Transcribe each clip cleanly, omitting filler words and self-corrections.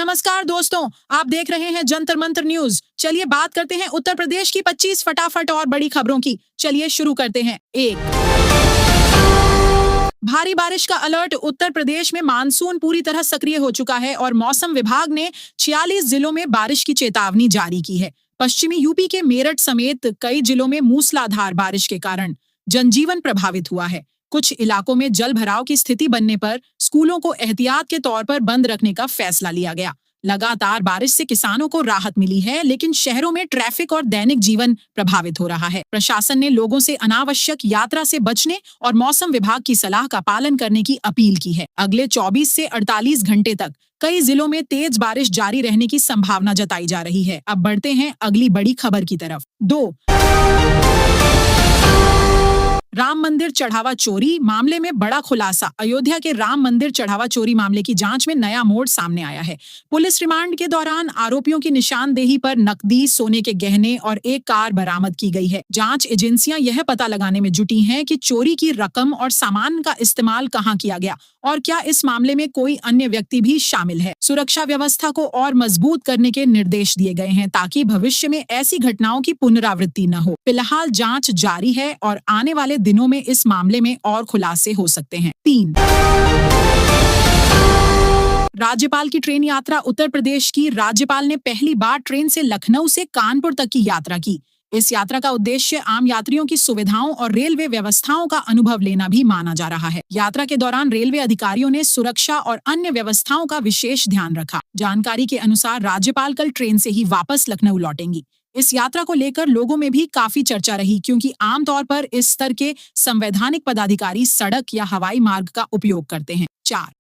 नमस्कार दोस्तों, आप देख रहे हैं जंतर मंतर न्यूज। चलिए बात करते हैं उत्तर प्रदेश की 25 फटाफट और बड़ी खबरों की। चलिए शुरू करते हैं। एक, भारी बारिश का अलर्ट। उत्तर प्रदेश में मानसून पूरी तरह सक्रिय हो चुका है और मौसम विभाग ने 46 जिलों में बारिश की चेतावनी जारी की है। पश्चिमी यूपी के मेरठ समेत कई जिलों में मूसलाधार बारिश के कारण जनजीवन प्रभावित हुआ है। कुछ इलाकों में जल भराव की स्थिति बनने पर स्कूलों को एहतियात के तौर पर बंद रखने का फैसला लिया गया। लगातार बारिश से किसानों को राहत मिली है, लेकिन शहरों में ट्रैफिक और दैनिक जीवन प्रभावित हो रहा है। प्रशासन ने लोगों से अनावश्यक यात्रा से बचने और मौसम विभाग की सलाह का पालन करने की अपील की है। अगले 24 से 48 घंटे तक कई जिलों में तेज बारिश जारी रहने की संभावना जताई जा रही है। अब बढ़ते हैं अगली बड़ी खबर की तरफ। 2, राम मंदिर चढ़ावा चोरी मामले में बड़ा खुलासा। अयोध्या के राम मंदिर चढ़ावा चोरी मामले की जांच में नया मोड़ सामने आया है। पुलिस रिमांड के दौरान आरोपियों की निशानदेही पर नकदी, सोने के गहने और एक कार बरामद की गई है। जांच एजेंसियां यह पता लगाने में जुटी हैं कि चोरी की रकम और सामान का इस्तेमाल कहां किया गया और क्या इस मामले में कोई अन्य व्यक्ति भी शामिल है। सुरक्षा व्यवस्था को और मजबूत करने के निर्देश दिए गए हैं ताकि भविष्य में ऐसी घटनाओं की पुनरावृत्ति न हो। फिलहाल जांच जारी है और आने वाले दिनों में इस मामले में और खुलासे हो सकते हैं। 3, राज्यपाल की ट्रेन यात्रा। उत्तर प्रदेश की राज्यपाल ने पहली बार ट्रेन से लखनऊ से कानपुर तक की यात्रा की। इस यात्रा का उद्देश्य आम यात्रियों की सुविधाओं और रेलवे व्यवस्थाओं का अनुभव लेना भी माना जा रहा है। यात्रा के दौरान रेलवे अधिकारियों ने सुरक्षा और अन्य व्यवस्थाओं का विशेष ध्यान रखा। जानकारी के अनुसार राज्यपाल कल ट्रेन से ही वापस लखनऊ लौटेंगी। इस यात्रा को लेकर लोगों में भी काफी चर्चा रही, क्योंकि आमतौर पर इस स्तर के संवैधानिक पदाधिकारी सड़क या हवाई मार्ग का उपयोग करते हैं। 4,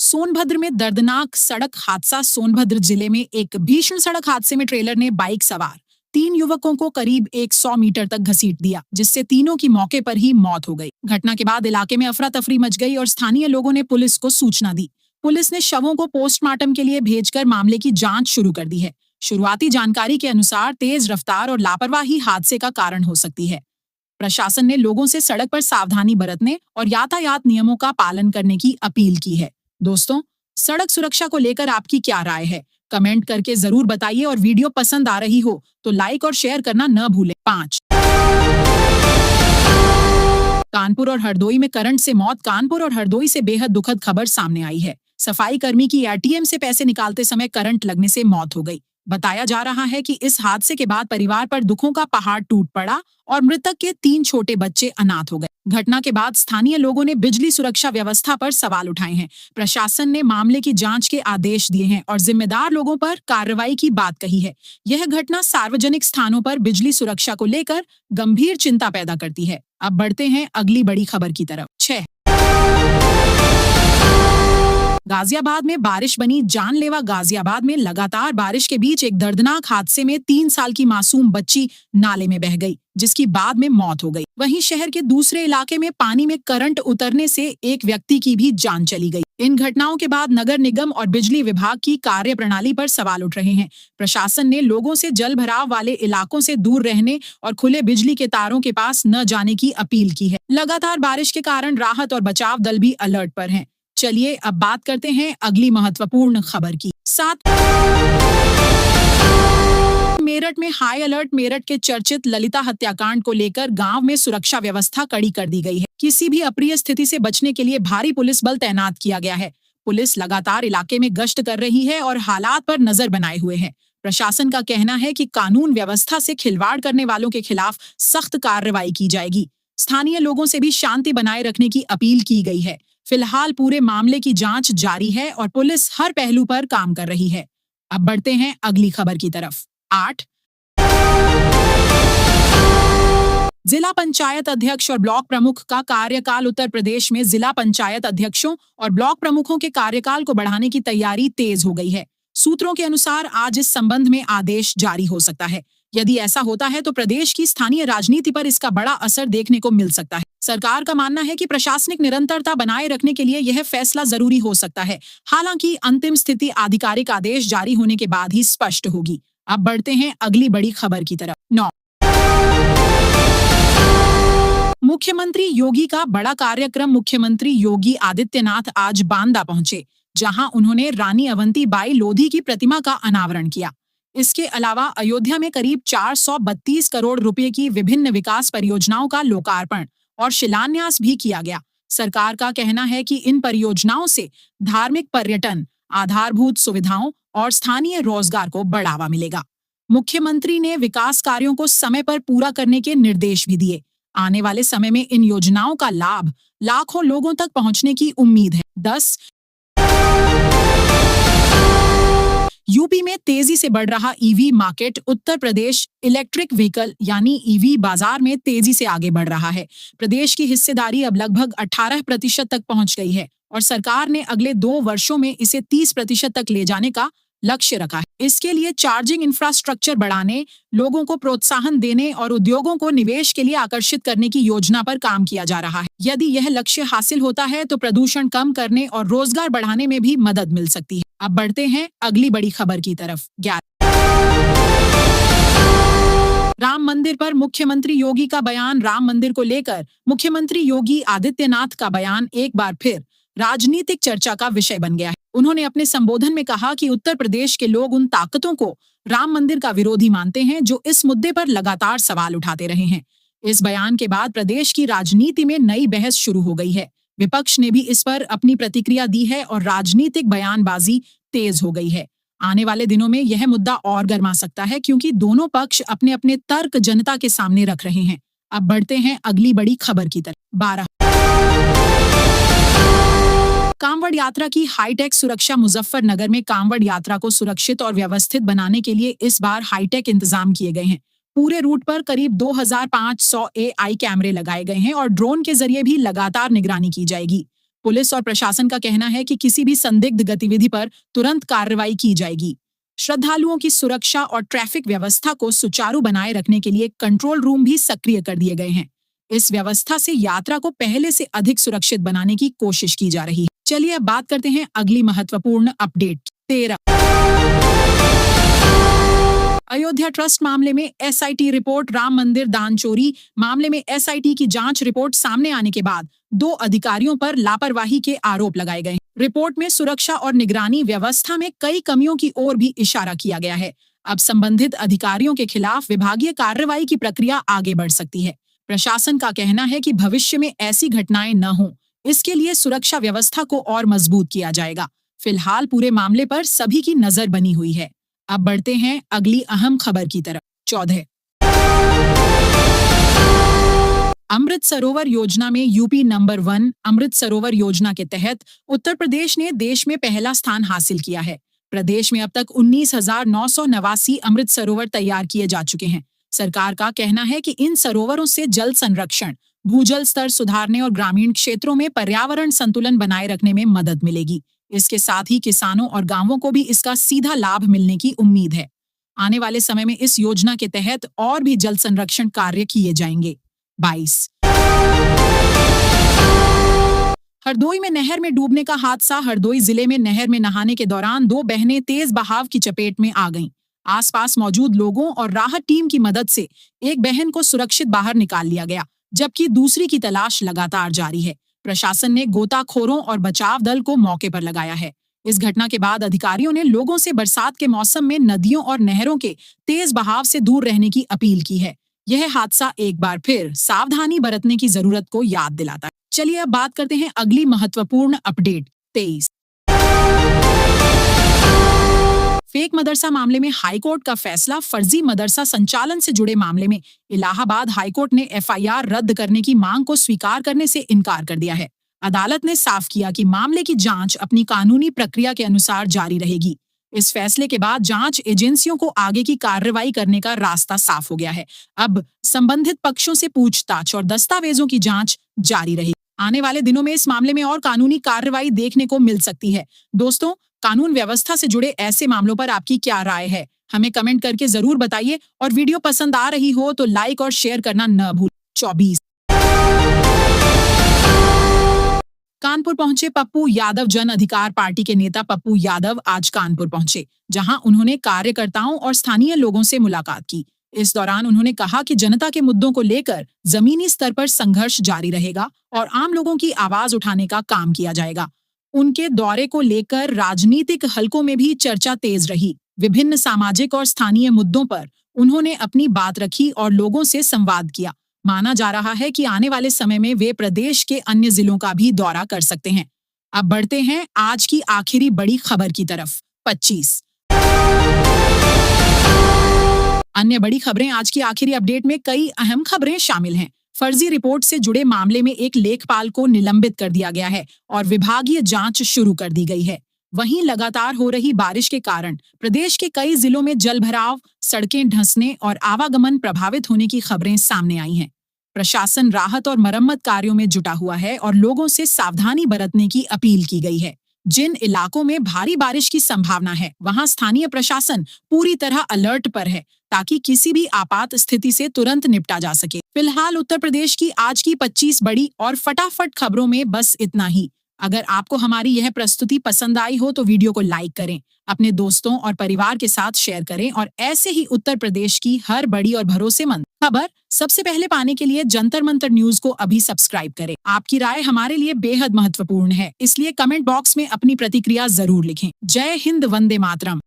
सोनभद्र में दर्दनाक सड़क हादसा। सोनभद्र जिले में एक भीषण सड़क हादसे में ट्रेलर ने बाइक सवार 3 युवकों को करीब 100 मीटर तक घसीट दिया, जिससे तीनों की मौके पर ही मौत हो गई। घटना के बाद इलाके में अफरा तफरी मच गई और स्थानीय लोगों ने पुलिस को सूचना दी। पुलिस ने शवों को पोस्टमार्टम के लिए भेजकर मामले की जांच शुरू कर दी है। शुरुआती जानकारी के अनुसार तेज रफ्तार और लापरवाही हादसे का कारण हो सकती है। प्रशासन ने लोगों से सड़क पर सावधानी बरतने और यातायात नियमों का पालन करने की अपील की है। दोस्तों, सड़क सुरक्षा को लेकर आपकी क्या राय है? कमेंट करके जरूर बताइए और वीडियो पसंद आ रही हो तो लाइक और शेयर करना न भूलें। 5, कानपुर और हरदोई में करंट से मौत। कानपुर और हरदोई से बेहद दुखद खबर सामने आई है। सफाई कर्मी की एटीएम से पैसे निकालते समय करंट लगने से मौत हो गई। बताया जा रहा है कि इस हादसे के बाद परिवार पर दुखों का पहाड़ टूट पड़ा और मृतक के 3 छोटे बच्चे अनाथ हो गए। घटना के बाद स्थानीय लोगों ने बिजली सुरक्षा व्यवस्था पर सवाल उठाए हैं। प्रशासन ने मामले की जांच के आदेश दिए हैं और जिम्मेदार लोगों पर कार्रवाई की बात कही है। यह घटना सार्वजनिक स्थानों पर बिजली सुरक्षा को लेकर गंभीर चिंता पैदा करती है। अब बढ़ते हैं अगली बड़ी खबर की तरफ। 6, गाजियाबाद में बारिश बनी जानलेवा। गाजियाबाद में लगातार बारिश के बीच एक दर्दनाक हादसे में 3 साल की मासूम बच्ची नाले में बह गई, जिसकी बाद में मौत हो गई। वहीं शहर के दूसरे इलाके में पानी में करंट उतरने से एक व्यक्ति की भी जान चली गई। इन घटनाओं के बाद नगर निगम और बिजली विभाग की कार्यप्रणाली पर सवाल उठ रहे हैं। प्रशासन ने लोगों से जल भराव वाले इलाकों से दूर रहने और खुले बिजली के तारों के पास न जाने की अपील की है। लगातार बारिश के कारण राहत और बचाव दल भी अलर्ट पर हैं। चलिए अब बात करते हैं अगली महत्वपूर्ण खबर की। 7, मेरठ में हाई अलर्ट। मेरठ के चर्चित ललिता हत्याकांड को लेकर गांव में सुरक्षा व्यवस्था कड़ी कर दी गई है। किसी भी अप्रिय स्थिति से बचने के लिए भारी पुलिस बल तैनात किया गया है। पुलिस लगातार इलाके में गश्त कर रही है और हालात पर नजर बनाए हुए है। प्रशासन का कहना है कि कानून व्यवस्था से खिलवाड़ करने वालों के खिलाफ सख्त कार्रवाई की जाएगी। स्थानीय लोगों से भी शांति बनाए रखने की अपील की गई है। फिलहाल पूरे मामले की जांच जारी है और पुलिस हर पहलू पर काम कर रही है। अब बढ़ते हैं अगली खबर की तरफ। 8, जिला पंचायत अध्यक्ष और ब्लॉक प्रमुख का कार्यकाल। उत्तर प्रदेश में जिला पंचायत अध्यक्षों और ब्लॉक प्रमुखों के कार्यकाल को बढ़ाने की तैयारी तेज हो गई है। सूत्रों के अनुसार आज इस संबंध में आदेश जारी हो सकता है। यदि ऐसा होता है तो प्रदेश की स्थानीय राजनीति पर इसका बड़ा असर देखने को मिल सकता है। सरकार का मानना है कि प्रशासनिक निरंतरता बनाए रखने के लिए यह फैसला जरूरी हो सकता है। हालांकि अंतिम स्थिति आधिकारिक आदेश जारी होने के बाद ही स्पष्ट होगी। अब बढ़ते हैं अगली बड़ी खबर की तरफ। 9, मुख्यमंत्री योगी का बड़ा कार्यक्रम। मुख्यमंत्री योगी आदित्यनाथ आज बांदा पहुंचे, जहां उन्होंने रानी अवंतीबाई लोधी की प्रतिमा का अनावरण किया। इसके अलावा अयोध्या में करीब 432 करोड़ रुपए की विभिन्न विकास परियोजनाओं का लोकार्पण और शिलान्यास भी किया गया। सरकार का कहना है कि इन परियोजनाओं से धार्मिक पर्यटन, आधारभूत सुविधाओं और स्थानीय रोजगार को बढ़ावा मिलेगा। मुख्यमंत्री ने विकास कार्यों को समय पर पूरा करने के निर्देश भी दिए। आने वाले समय में इन योजनाओं का लाभ लाखों लोगों तक पहुंचने की उम्मीद है। 10 यूपी में तेजी से बढ़ रहा EV market. Uttar Pradesh electric vehicle यानी ईवी बाजार में तेजी से आगे बढ़ रहा है। प्रदेश की हिस्सेदारी अब लगभग 18% तक पहुंच गई है और सरकार ने अगले 2 वर्षों में इसे 30% तक ले जाने का लक्ष्य रखा है। इसके लिए चार्जिंग इंफ्रास्ट्रक्चर बढ़ाने, लोगों को प्रोत्साहन देने और उद्योगों को निवेश के लिए आकर्षित करने की योजना पर काम किया जा रहा है। यदि यह लक्ष्य हासिल होता है तो प्रदूषण कम करने और रोजगार बढ़ाने में भी मदद मिल सकती है। अब बढ़ते हैं अगली बड़ी खबर की तरफ। 11 राम मंदिर पर मुख्यमंत्री योगी का बयान। राम मंदिर को लेकर मुख्यमंत्री योगी आदित्यनाथ का बयान एक बार फिर राजनीतिक चर्चा का विषय बन गया है। उन्होंने अपने संबोधन में कहा कि उत्तर प्रदेश के लोग उन ताकतों को राम मंदिर का विरोधी मानते हैं जो इस मुद्दे पर लगातार सवाल उठाते रहे हैं। इस बयान के बाद प्रदेश की राजनीति में नई बहस शुरू हो गई है। विपक्ष ने भी इस पर अपनी प्रतिक्रिया दी है और राजनीतिक बयानबाजी तेज हो गई है। आने वाले दिनों में यह मुद्दा और गर्मा सकता है क्योंकि दोनों पक्ष अपने अपने तर्क जनता के सामने रख रहे हैं। अब बढ़ते हैं अगली बड़ी खबर की तरफ। 12 कांवड़ यात्रा की हाईटेक सुरक्षा। मुजफ्फरनगर में कांवड़ यात्रा को सुरक्षित और व्यवस्थित बनाने के लिए इस बार हाईटेक इंतजाम किए गए हैं। पूरे रूट पर करीब 2500 AI कैमरे लगाए गए हैं और ड्रोन के जरिए भी लगातार निगरानी की जाएगी। पुलिस और प्रशासन का कहना है कि किसी भी संदिग्ध गतिविधि पर तुरंत कार्रवाई की जाएगी। श्रद्धालुओं की सुरक्षा और ट्रैफिक व्यवस्था को सुचारू बनाए रखने के लिए कंट्रोल रूम भी सक्रिय कर दिए गए हैं। इस व्यवस्था से यात्रा को पहले से अधिक सुरक्षित बनाने की कोशिश की जा रही है। चलिए अब बात करते हैं अगली महत्वपूर्ण अपडेट। 13 अयोध्या ट्रस्ट मामले में SIT रिपोर्ट। राम मंदिर दान चोरी मामले में SIT की जांच रिपोर्ट सामने आने के बाद 2 अधिकारियों पर लापरवाही के आरोप लगाए गए। रिपोर्ट में सुरक्षा और निगरानी व्यवस्था में कई कमियों की ओर भी इशारा किया गया है। अब संबंधित अधिकारियों के खिलाफ विभागीय कार्रवाई की प्रक्रिया आगे बढ़ सकती है। प्रशासन का कहना है कि भविष्य में ऐसी घटनाएं न हों, इसके लिए सुरक्षा व्यवस्था को और मजबूत किया जाएगा। फिलहाल पूरे मामले पर सभी की नजर बनी हुई है। अब बढ़ते हैं अगली अहम खबर की तरफ। 14 अमृत सरोवर योजना में यूपी नंबर 1। अमृत सरोवर योजना के तहत उत्तर प्रदेश ने देश में पहला स्थान हासिल किया है। प्रदेश में अब तक 19,989 अमृत सरोवर तैयार किए जा चुके हैं। सरकार का कहना है कि इन सरोवरों से जल संरक्षण, भूजल स्तर सुधारने और ग्रामीण क्षेत्रों में पर्यावरण संतुलन बनाए रखने में मदद मिलेगी। इसके साथ ही किसानों और गांवों को भी इसका सीधा लाभ मिलने की उम्मीद है। आने वाले समय में इस योजना के तहत और भी जल संरक्षण कार्य किए जाएंगे। 22 हरदोई में नहर में डूबने का हादसा। हरदोई जिले में नहर में नहाने के दौरान 2 बहनें तेज बहाव की चपेट में आ गईं। आसपास मौजूद लोगों और राहत टीम की मदद से एक बहन को सुरक्षित बाहर निकाल लिया गया, जबकि दूसरी की तलाश लगातार जारी है। प्रशासन ने गोताखोरों और बचाव दल को मौके पर लगाया है। इस घटना के बाद अधिकारियों ने लोगों से बरसात के मौसम में नदियों और नहरों के तेज बहाव से दूर रहने की अपील की है। यह हादसा एक बार फिर सावधानी बरतने की जरूरत को याद दिलाता है। चलिए अब बात करते हैं अगली महत्वपूर्ण अपडेट। 23 फेक मदरसा मामले में हाईकोर्ट का फैसला। फर्जी मदरसा संचालन से जुड़े मामले में इलाहाबाद हाईकोर्ट ने FIR रद्द करने की मांग को स्वीकार करने से इनकार कर दिया है। अदालत ने साफ किया कि मामले की जांच अपनी कानूनी प्रक्रिया के अनुसार जारी रहेगी। इस फैसले के बाद जांच एजेंसियों को आगे की कार्रवाई करने का रास्ता साफ हो गया है। अब संबंधित पक्षों से पूछताछ और दस्तावेजों की जांच जारी रहेगी। आने वाले दिनों में इस मामले में और कानूनी कार्रवाई देखने को मिल सकती है। दोस्तों, कानून व्यवस्था से जुड़े ऐसे मामलों पर आपकी क्या राय है, हमें कमेंट करके जरूर बताइए और वीडियो पसंद आ रही हो तो लाइक और शेयर करना न भूलें। 24 कानपुर पहुंचे पप्पू यादव। जन अधिकार पार्टी के नेता पप्पू यादव आज कानपुर पहुंचे, जहां उन्होंने कार्यकर्ताओं और स्थानीय लोगों से मुलाकात की। इस दौरान उन्होंने कहा कि जनता के मुद्दों को लेकर जमीनी स्तर पर संघर्ष जारी रहेगा और आम लोगों की आवाज उठाने का काम किया जाएगा। उनके दौरे को लेकर राजनीतिक हलकों में भी चर्चा तेज रही। विभिन्न सामाजिक और स्थानीय मुद्दों पर उन्होंने अपनी बात रखी और लोगों से संवाद किया। माना जा रहा है कि आने वाले समय में वे प्रदेश के अन्य जिलों का भी दौरा कर सकते हैं। अब बढ़ते हैं आज की आखिरी बड़ी खबर की तरफ। 25 अन्य बड़ी खबरें। आज की आखिरी अपडेट में कई अहम खबरें शामिल हैं। फर्जी रिपोर्ट से जुड़े मामले में एक लेखपाल को निलंबित कर दिया गया है और विभागीय जांच शुरू कर दी गई है। वहीं लगातार हो रही बारिश के कारण प्रदेश के कई जिलों में जलभराव, सड़कें धंसने और आवागमन प्रभावित होने की खबरें सामने आई हैं। प्रशासन राहत और मरम्मत कार्यों में जुटा हुआ है और लोगों से सावधानी बरतने की अपील की गई है। जिन इलाकों में भारी बारिश की संभावना है, वहां स्थानीय प्रशासन पूरी तरह अलर्ट पर है ताकि किसी भी आपात स्थिति से तुरंत निपटा जा सके। फिलहाल उत्तर प्रदेश की आज की 25 बड़ी और फटाफट खबरों में बस इतना ही। अगर आपको हमारी यह प्रस्तुति पसंद आई हो तो वीडियो को लाइक करें, अपने दोस्तों और परिवार के साथ शेयर करें और ऐसे ही उत्तर प्रदेश की हर बड़ी और भरोसेमंद खबर सबसे पहले पाने के लिए जंतर मंतर न्यूज को अभी सब्सक्राइब करें। आपकी राय हमारे लिए बेहद महत्वपूर्ण है, इसलिए कमेंट बॉक्स में अपनी प्रतिक्रिया जरूर लिखें। जय हिंद, वंदे मातरम।